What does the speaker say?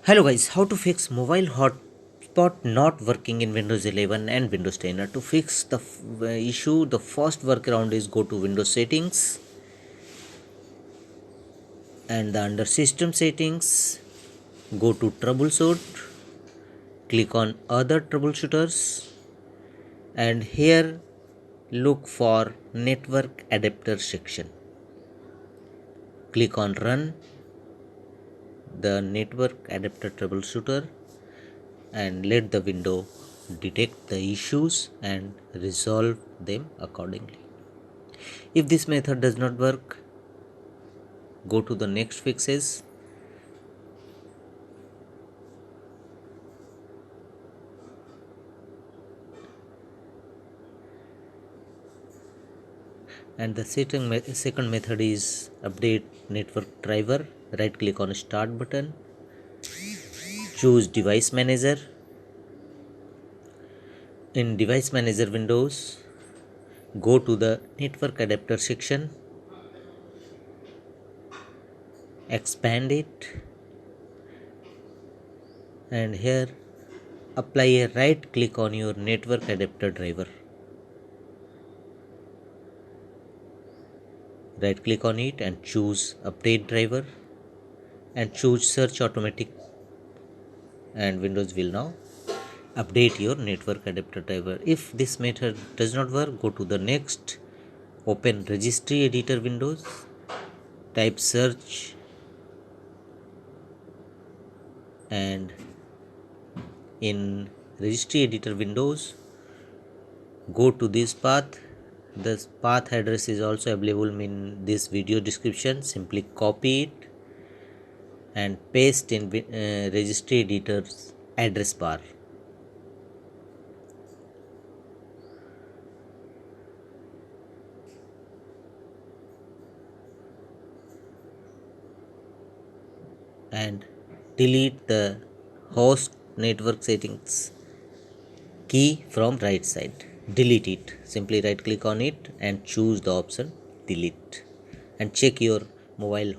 Hello guys, how to fix mobile hotspot not working in Windows 11 and Windows 10. To fix the issue, the first workaround is go to Windows settings and under system settings, go to troubleshoot, click on other troubleshooters and here look for network adapter section. Click on run the network adapter troubleshooter and let the window detect the issues and resolve them accordingly. If this method does not work, go to the next fixes and the second method is update network driver. Right click on start button, choose device manager. In device manager windows, go to the network adapter section, expand it and here apply a right click on your network adapter driver. Right click on it and choose update driver and choose search automatic and Windows will now update your network adapter driver. If this method does not work, go to the next, open registry editor windows, type search and in registry editor windows go to this path. This path address is also available in this video description. Simply copy it and paste in registry editor's address bar. And delete the host network settings key from right side. Delete it. Simply right click on it and choose the option delete and check your mobile